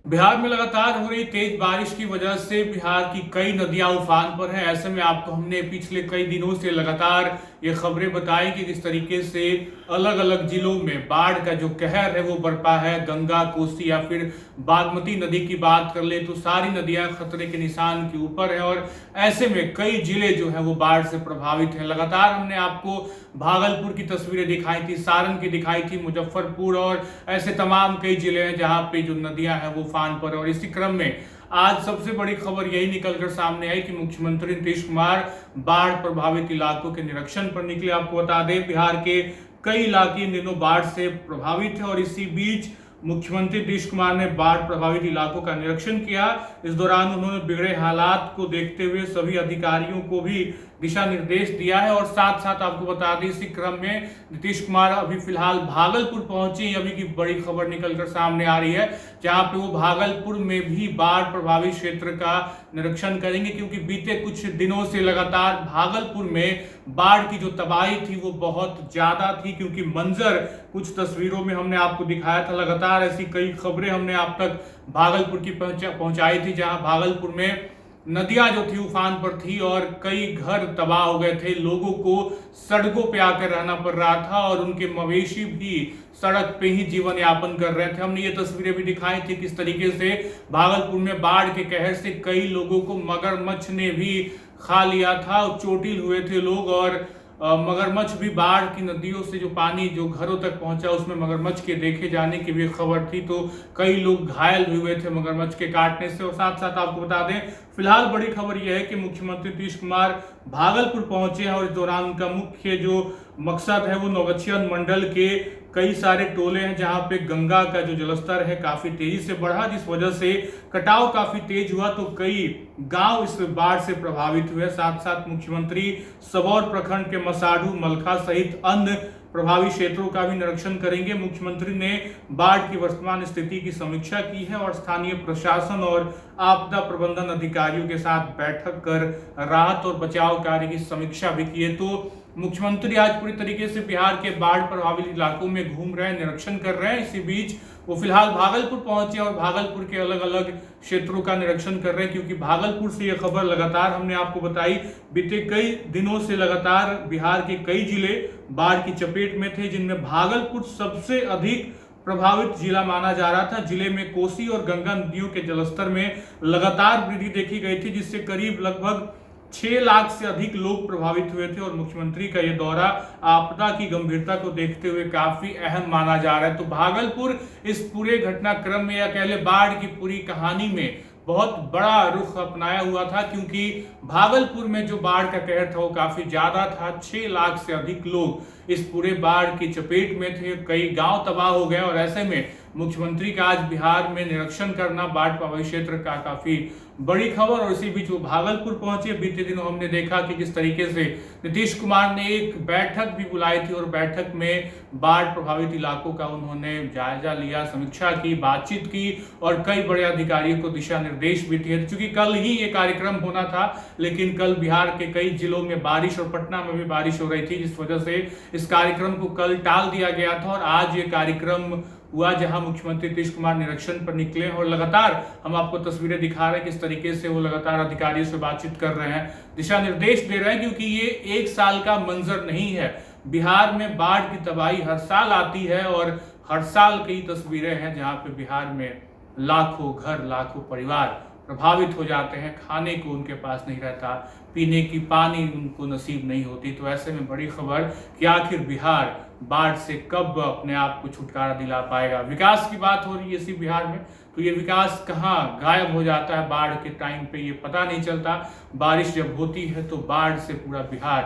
बिहार में लगातार हो रही तेज बारिश की वजह से बिहार की कई नदियां उफान पर हैं। ऐसे में आपको हमने पिछले कई दिनों से लगातार ये खबरें बताई कि किस तरीके से अलग अलग जिलों में बाढ़ का जो कहर है वो बरपा है। गंगा, कोसी या फिर बागमती नदी की बात कर ले तो सारी नदियां खतरे के निशान के ऊपर है और ऐसे में कई जिले जो है वो बाढ़ से प्रभावित हैं। लगातार हमने आपको भागलपुर की तस्वीरें दिखाई थी, सारण की दिखाई थी, मुजफ्फरपुर और ऐसे तमाम कई जिले हैं जहां पे जो नदियां हैं वो उफान पर। और इसी क्रम में आज सबसे बड़ी खबर यही निकलकर सामने आई कि मुख्यमंत्री नीतीश कुमार बाढ़ प्रभावित इलाकों के निरीक्षण पर निकले। आपको बता दें बिहार के कई इलाके इन दिनों बाढ़ से प्रभावित है और इसी बीच मुख्यमंत्री नीतीश कुमार ने बाढ़ प्रभावित इलाकों का निरीक्षण किया। इस दौरान उन्होंने बिगड़े हालात को देखते हुए सभी अधिकारियों को भी दिशा निर्देश दिया है और साथ साथ आपको बता दें इसी क्रम में नीतीश कुमार अभी फिलहाल भागलपुर पहुंचे। अभी की बड़ी खबर निकलकर सामने आ रही है जहां पे वो भागलपुर में भी बाढ़ प्रभावित क्षेत्र का निरीक्षण करेंगे, क्योंकि बीते कुछ दिनों से लगातार भागलपुर में बाढ़ की जो तबाही थी वो बहुत ज्यादा थी। क्योंकि मंजर कुछ तस्वीरों में हमने आपको दिखाया था, लगातार ऐसी कई खबरें हमने आप तक भागलपुर की पहुंचाई थी जहां भागलपुर में नदियां जो थी उफान पर थी और कई घर तबाह हो गए थे। लोगों को सड़कों पे आकर रहना पड़ रहा था और उनके मवेशी भी सड़क पे ही जीवन यापन कर रहे थे। हमने ये तस्वीरें भी दिखाई थी किस तरीके से भागलपुर में बाढ़ के कहर से कई लोगों को मगरमच्छ ने भी खा लिया था, चोटिल हुए थे लोग। और मगरमच्छ भी बाढ़ की नदियों से जो पानी जो घरों तक पहुंचा उसमें मगरमच्छ के देखे जाने की भी खबर थी, तो कई लोग घायल भी हुए थे मगरमच्छ के काटने से। और साथ साथ आपको बता दें फिलहाल बड़ी खबर यह है कि मुख्यमंत्री नीतीश कुमार भागलपुर पहुंचे हैं और इस दौरान उनका मुख्य जो मकसद है वो नौगछिया मंडल के कई सारे टोले हैं जहां पे गंगा का जो जलस्तर है काफी तेजी से बढ़ा, जिस वजह से कटाव काफी तेज हुआ, तो कई गांव इस बाढ़ से प्रभावित हुए। साथ साथ मुख्यमंत्री सबौर प्रखंड के मसाढ़ू, मलखा सहित अन्य प्रभावित क्षेत्रों का भी निरीक्षण करेंगे। मुख्यमंत्री ने बाढ़ की वर्तमान स्थिति की समीक्षा की है और स्थानीय प्रशासन और आपदा प्रबंधन अधिकारियों के साथ बैठक कर राहत और बचाव कार्य की समीक्षा भी की है। तो मुख्यमंत्री आज पूरी तरीके से बिहार के बाढ़ प्रभावित इलाकों में घूम रहे हैं, निरीक्षण कर रहे हैं। इसी बीच वो फिलहाल भागलपुर पहुंचे और भागलपुर के अलग अलग क्षेत्रों का निरीक्षण कर रहे हैं, क्योंकि भागलपुर से यह खबर लगातार हमने आपको बताई बीते कई दिनों से लगातार बिहार के कई जिले बाढ़ की चपेट में थे, जिनमें भागलपुर सबसे अधिक प्रभावित जिला माना जा रहा था। जिले में कोसी और गंगा नदियों के जलस्तर में लगातार वृद्धि देखी गई थी, जिससे करीब लगभग 6 लाख से अधिक लोग प्रभावित हुए थे। और मुख्यमंत्री का यह दौरा आपदा की गंभीरता को देखते हुए काफी अहम माना जा रहा है। तो भागलपुर इस पूरे घटनाक्रम में या कह ले बाढ़ की पूरी कहानी में बहुत बड़ा रुख अपनाया हुआ था, क्योंकि भागलपुर में जो बाढ़ का कहर था वो काफी ज्यादा था। 6 लाख से अधिक लोग इस पूरे बाढ़ की चपेट में थे, कई गांव तबाह हो गए और ऐसे में मुख्यमंत्री का आज बिहार में निरीक्षण करना बाढ़ प्रभावित क्षेत्र का काफी बड़ी खबर। और इसी बीच वो भागलपुर पहुंचे। बीते दिनों हमने देखा कि किस तरीके से नीतीश कुमार ने एक बैठक भी बुलाई थी और बैठक में बाढ़ प्रभावित इलाकों का उन्होंने जायजा लिया, समीक्षा की, बातचीत की और कई बड़े अधिकारियों को दिशा निर्देश भी दिए। चूंकि कल ही ये कार्यक्रम होना था, लेकिन कल बिहार के कई जिलों में बारिश और पटना में भी बारिश हो रही थी, जिस वजह से इस कार्यक्रम को कल टाल दिया गया था और आज ये कार्यक्रम हुआ जहां मुख्यमंत्री नीतीश कुमार निरीक्षण पर निकले और लगातार हम आपको तस्वीरें दिखा रहे हैं किस तरीके से वो लगातार अधिकारियों से बातचीत कर रहे हैं, दिशा निर्देश दे रहे हैं। क्योंकि ये एक साल का मंजर नहीं है, बिहार में बाढ़ की तबाही हर साल आती है और हर साल कई तस्वीरें हैं जहां पे बिहार में लाखों घर, लाखों परिवार प्रभावित हो जाते हैं, खाने को उनके पास नहीं रहता, पीने की पानी उनको नसीब नहीं होती। तो ऐसे में बड़ी खबर कि आखिर बिहार बाढ़ से कब अपने आप को छुटकारा दिला पाएगा। विकास की बात हो रही है इसी बिहार में, तो ये विकास कहाँ गायब हो जाता है बाढ़ के टाइम पे, ये पता नहीं चलता। बारिश जब होती है तो बाढ़ से पूरा बिहार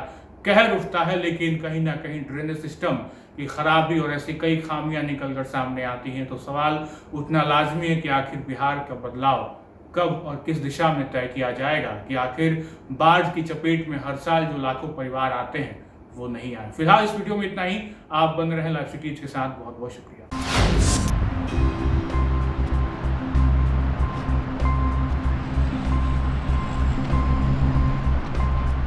कहर उठता है, लेकिन कहीं ना कहीं ड्रेनेज सिस्टम की खराबी और ऐसी कई खामियां निकलकर सामने आती हैं। तो सवाल उठना लाजमी है कि आखिर बिहार का बदलाव कब और किस दिशा में तय किया जाएगा कि आखिर बाढ़ की चपेट में हर साल जो लाखों परिवार आते हैं वो नहीं आए। फिलहाल इस वीडियो में इतना ही। आप बन रहे हैं लाइव सिटीज के साथ। बहुत बहुत शुक्रिया।